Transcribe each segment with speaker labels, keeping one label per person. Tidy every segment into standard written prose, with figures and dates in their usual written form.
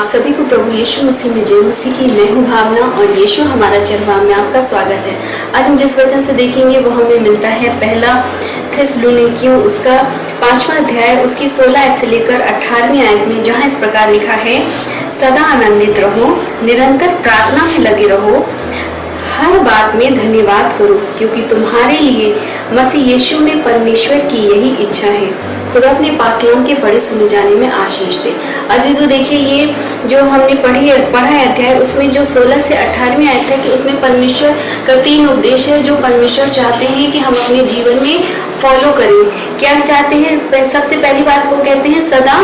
Speaker 1: आप सभी को प्रभु यीशु मसीह में जय मसीह की। मैं हूँ भावना और यीशु हमारा चरवाहा में आपका स्वागत है। आज हम जिस वचन से देखेंगे वो हमें मिलता है पहला थिस्सलुनीकियों उसका 5वां अध्याय उसकी 16 से लेकर 18वीं आयत में, जहाँ इस प्रकार लिखा है, सदा आनंदित रहो, निरंतर प्रार्थना में लगे रहो, हर बात में धन्यवाद करो, क्योंकि तुम्हारे लिए मसीह यीशु में परमेश्वर की यही इच्छा है। खुदा अपने पाकलाम के पढ़े सुने जाने में आशीष दे। अजीजों, देखिए ये जो हमने पढ़ा है अध्याय, उसमें जो 16 से 18वीं आयत है कि उसमें परमेश्वर का 3 उपदेश है जो परमेश्वर चाहते हैं कि हम अपने जीवन में फॉलो करें। क्या चाहते हैं? सबसे पहली बात वो कहते हैं सदा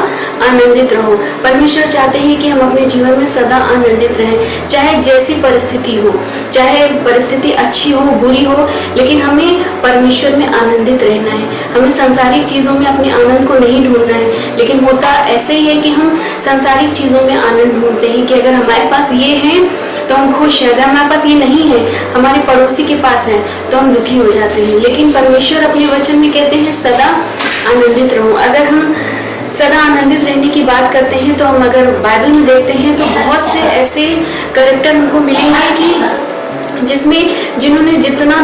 Speaker 1: आनंदित रहो। परमेश्वर चाहते हैं कि हम अपने जीवन में सदा आनंदित रहें, चाहे जैसी परिस्थिति हो, चाहे परिस्थिति अच्छी हो बुरी हो, लेकिन हमें परमेश्वर में आनंदित रहना है। हमें सांसारिक चीजों में अपने आनंद को नहीं ढूंढना है। लेकिन होता ऐसे ही है कि हम सांसारिक चीजों में आनंद ढूंढते हैं कि अगर हमारे पास ये है तो हम खुश हैं, अगर हमारे पास ये नहीं है, हमारे पड़ोसी के पास है, तो हम दुखी हो जाते हैं। लेकिन परमेश्वर अपने वचन में कहते हैं सदा आनंदित रहो। अगर हम सदा आनंदित रहने की बात करते हैं तो हम अगर बाइबल में देखते हैं तो बहुत से ऐसे कैरेक्टर हमको मिलेंगे कि जिन्होंने जितना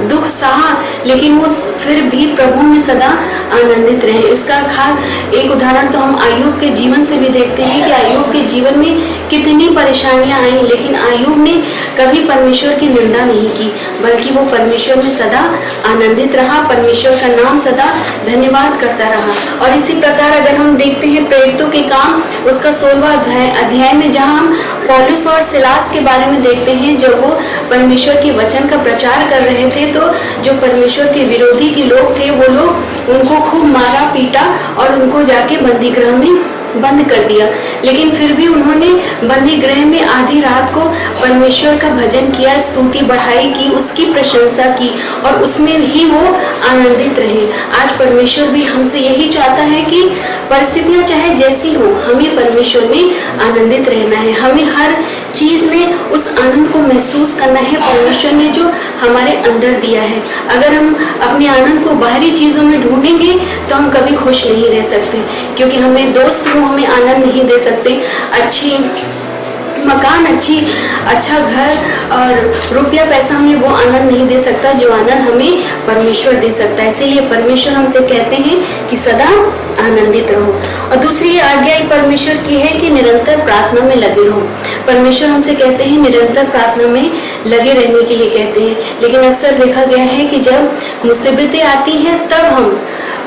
Speaker 1: दुख सहा, लेकिन वो फिर भी प्रभु में सदा आनंदित रहे। इसका खास एक उदाहरण तो हम अय्यूब के जीवन से भी देखते हैं कि अय्यूब के जीवन में कितनी परेशानियां आई, लेकिन अय्यूब ने कभी परमेश्वर की निंदा नहीं की, बल्कि वो परमेश्वर में सदा आनंदित रहा, परमेश्वर का नाम सदा धन्यवाद करता रहा। और इसी प्रकार अगर हम देखते हैं प्रेरितों के काम उसका 16वां अध्याय में, जहाँ हम पौलुस और सिलास के बारे में देखते हैं, जब वो परमेश्वर के वचन का प्रचार कर रहे थे तो जो परमेश्वर के विरोधी के लोग थे वो लोग उनको खूब मारा पीटा और उनको जाके बंदी गृह में बंद कर दिया। लेकिन फिर भी उन्होंने बंदी गृह में आधी रात को परमेश्वर का भजन किया, स्तुति बढ़ाई की, उसकी प्रशंसा की और उसमें ही वो आनंदित रहे। आज परमेश्वर भी हमसे यही चाहता है कि परिस्थितियां चाहे जैसी हो, हमें परमेश्वर में आनंदित रहना है। हमें हर चीज में उस आनंद को महसूस करना है परमेश्वर ने जो हमारे अंदर दिया है। अगर हम अपने आनंद को बाहरी चीजों में ढूंढेंगे तो हम कभी खुश नहीं रह सकते, क्योंकि हमें दोस्त हमें आनंद नहीं दे सकते, अच्छी मकान, अच्छा घर और रुपया पैसा हमें वो आनंद नहीं दे सकता जो आनंद हमें परमेश्वर दे सकता है। इसीलिए परमेश्वर हमसे कहते हैं कि सदा आनंदित रहो। और दूसरी आज्ञा परमेश्वर की है कि निरंतर प्रार्थना में लगे रहो। परमेश्वर हमसे कहते हैं निरंतर प्रार्थना में लगे रहने के लिए कहते हैं, लेकिन अक्सर देखा गया है कि जब मुसीबतें आती हैं तब हम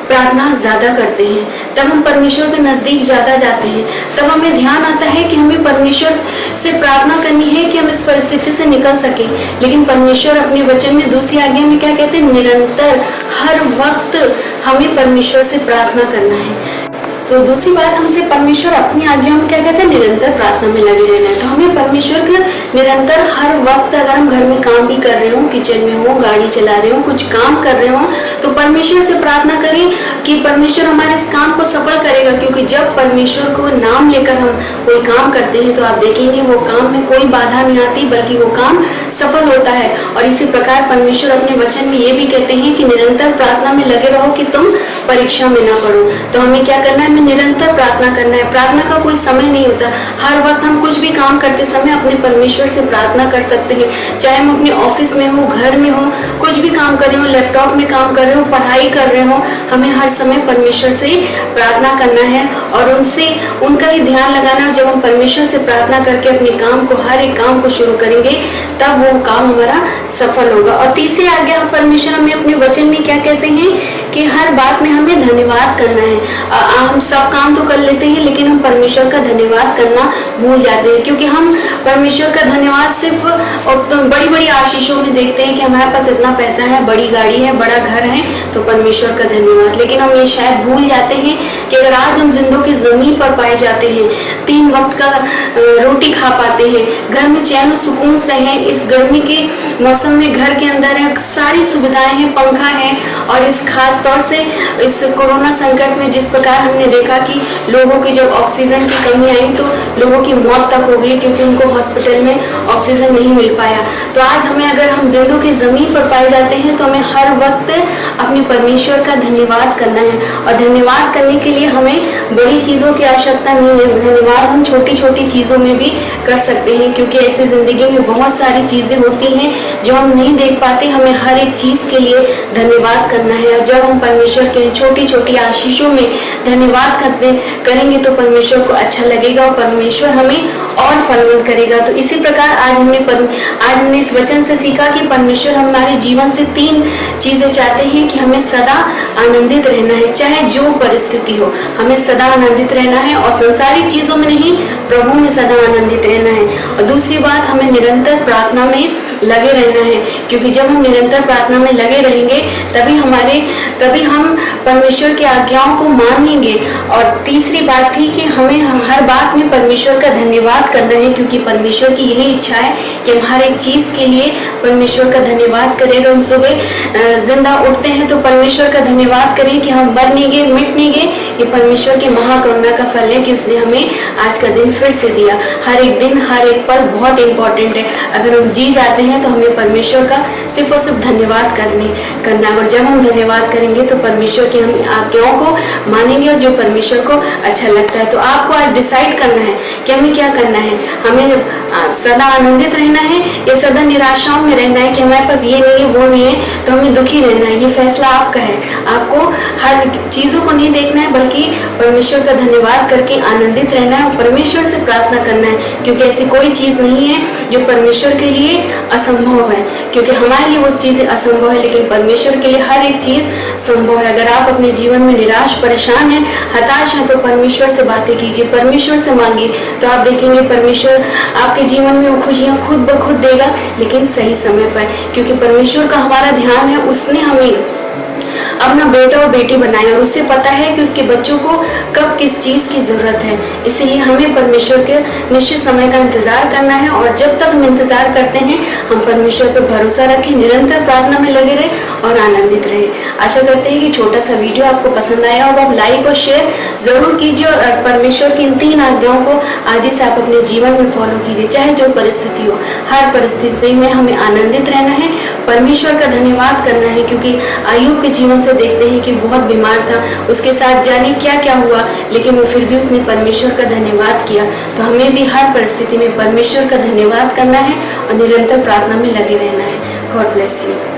Speaker 1: प्रार्थना ज्यादा करते हैं, तब हम परमेश्वर के नजदीक ज्यादा जाते हैं, तब हमें ध्यान आता है कि हमें परमेश्वर से प्रार्थना करनी है कि हम इस परिस्थिति से निकल सके। लेकिन परमेश्वर अपने वचन में दूसरी आज्ञा में क्या कहते हैं? निरंतर हर वक्त हमें परमेश्वर से प्रार्थना करना है। तो दूसरी बात, हमसे परमेश्वर अपनी आज्ञा में क्या कहते हैं? निरंतर प्रार्थना में लगे रहना है। तो हमें परमेश्वर के निरंतर हर वक्त, अगर हम घर में काम भी कर रहे हो, किचन में हो, गाड़ी चला रहे हो, कुछ काम कर रहे हो, तो परमेश्वर से प्रार्थना करें कि परमेश्वर हमारे इस काम को सफल करेगा। क्योंकि जब परमेश्वर को नाम लेकर हम कोई काम करते हैं तो आप देखेंगे वो काम में कोई बाधा नहीं आती, बल्कि वो काम सफल होता है। और इसी प्रकार परमेश्वर अपने वचन में ये भी कहते हैं कि निरंतर प्रार्थना में लगे रहो कि तुम परीक्षा में ना पड़ो। तो हमें क्या करना है? निरंतर प्रार्थना करना है। प्रार्थना का कोई समय नहीं होता, हर वक्त हम कुछ भी काम करते समय अपने परमेश्वर से प्रार्थना कर सकते हैं। चाहे हम अपने ऑफिस में हो, घर में हो, कुछ भी काम कर रहे हो, लैपटॉप में काम कर रहे हो, पढ़ाई कर रहे हो, हमें हर समय परमेश्वर से प्रार्थना करना है और उनका ही ध्यान लगाना। जब हम परमेश्वर से प्रार्थना करके अपने काम को, हर एक काम को शुरू करेंगे, तब वो काम हमारा सफल होगा। और तीसरी आज्ञा परमेश्वर हमें अपने वचन में क्या कहते हैं कि हर बात में हमें धन्यवाद करना है। हम सब काम तो कर लेते हैं, लेकिन हम परमेश्वर का धन्यवाद करना भूल जाते हैं, क्योंकि हम परमेश्वर का धन्यवाद सिर्फ बड़ी बड़ी आशीषों में देखते हैं कि हमारे पास इतना पैसा है, बड़ी गाड़ी है, बड़ा घर है, तो परमेश्वर का धन्यवाद। लेकिन हम ये शायद भूल जाते हैं कि अगर आज हम जिंदों की जमीन पर पाए जाते हैं, 3 वक्त का रोटी खा पाते हैं, घर में चैन और सुकून से हैं, इस गर्मी के मौसम में घर के अंदर है, सारी सुविधाएं हैं, पंखा है, और इस खास तौर से इस कोरोना संकट में जिस प्रकार हमने देखा कि लोगों की जब ऑक्सीजन की कमी आई तो लोगों की मौत तक हो गई, क्योंकि उनको हॉस्पिटल में ऑक्सीजन नहीं मिल पाया। तो आज हमें, अगर हम जिंदों की जमीन पर पाए जाते हैं, तो हमें हर वक्त अपने परमेश्वर का धन्यवाद करना है। और धन्यवाद करने के लिए हमें बड़ी चीज़ों की आवश्यकता नहीं है, धन्यवाद हम छोटी छोटी चीज़ों में भी कर सकते हैं, क्योंकि ऐसी ज़िंदगी में बहुत सारी चीज़ें होती हैं जो हम नहीं देख पाते। हमें हर एक चीज़ के लिए धन्यवाद करना है, और जब हम परमेश्वर के छोटी छोटी आशीषों में धन्यवाद करेंगे तो परमेश्वर को अच्छा लगेगा और परमेश्वर हमें और फलवंत करेगा। तो इसी प्रकार आज हमने इस वचन से सीखा कि परमेश्वर हमारे जीवन से 3 चीजें चाहते हैं कि हमें सदा आनंदित रहना है, चाहे जो परिस्थिति हो हमें सदा आनंदित रहना है, और संसारिक चीजों में नहीं, प्रभु में सदा आनंदित रहना है। और दूसरी बात, हमें निरंतर प्रार्थना में लगे रहना है, क्योंकि जब हम निरंतर प्रार्थना में लगे रहेंगे तभी हम परमेश्वर की आज्ञाओं को मानेंगे। और तीसरी बात थी कि हमें हर बात में परमेश्वर का धन्यवाद करना है, क्योंकि परमेश्वर की यही इच्छा है कि हम हर एक चीज के लिए परमेश्वर का धन्यवाद करेगा। हम सुबह जिंदा उठते हैं तो परमेश्वर का धन्यवाद करें कि हम मर नहीं गए, मिट नहीं गए। ये परमेश्वर की महाकरुणा का फल है कि उसने हमें आज का दिन फिर से दिया। हर एक दिन, हर एक पल बहुत इंपॉर्टेंट है। अगर हम जी जाते हैं तो हमें परमेश्वर का सिर्फ और सिर्फ धन्यवाद करना, और जब हम धन्यवाद करेंगे तो परमेश्वर की हम आज्ञाओं को मानेंगे, और जो परमेश्वर को अच्छा लगता है। तो आपको आज डिसाइड करना है कि हमें क्या करना है। हमें सदा आनंदित रहना है या सदा निराशाओं में रहना है कि हमारे पास ये नहीं है, वो नहीं है, तो हमें दुखी रहना है। ये फैसला आपका है। आपको हर चीजों को नहीं देखना है, बल्कि परमेश्वर का धन्यवाद करके आनंदित रहना है और परमेश्वर से प्रार्थना करना है, क्योंकि ऐसी कोई चीज नहीं है जो परमेश्वर के लिए असंभव है। क्योंकि हमारे लिए वो चीजें असंभव है, लेकिन परमेश्वर के लिए हर एक चीज संभव है। अगर आप अपने जीवन में निराश, परेशान हैं, हताश हैं, तो परमेश्वर से बातें कीजिए, परमेश्वर से मांगिए, तो आप देखेंगे परमेश्वर आपके जीवन में वो खुशियां खुद ब खुद देगा, लेकिन सही समय पर। क्योंकि परमेश्वर का हमारा ध्यान है, उसने हमें अपना बेटा और बेटी बनाए, और उसे पता है कि उसके बच्चों को कब किस चीज की जरूरत है। इसीलिए हमें परमेश्वर के निश्चित समय का इंतजार करना है, और जब तक हम इंतजार करते हैं हम परमेश्वर पर भरोसा रखें, निरंतर प्रार्थना में लगे रहे और आनंदित रहे। आशा करते हैं कि छोटा सा वीडियो आपको पसंद आया होगा। आप लाइक और शेयर जरूर कीजिए, और परमेश्वर की इन 3 आज्ञाओं को आज से आप अपने जीवन में फॉलो कीजिए, चाहे जो परिस्थिति हो। हर परिस्थिति में हमें आनंदित रहना है, परमेश्वर का धन्यवाद करना है, क्योंकि अय्यूब के जीवन से देखते हैं कि बहुत बीमार था, उसके साथ जाने क्या क्या हुआ, लेकिन वो फिर भी उसने परमेश्वर का धन्यवाद किया। तो हमें भी हर परिस्थिति में परमेश्वर का धन्यवाद करना है और निरंतर प्रार्थना में लगे रहना है। God bless you.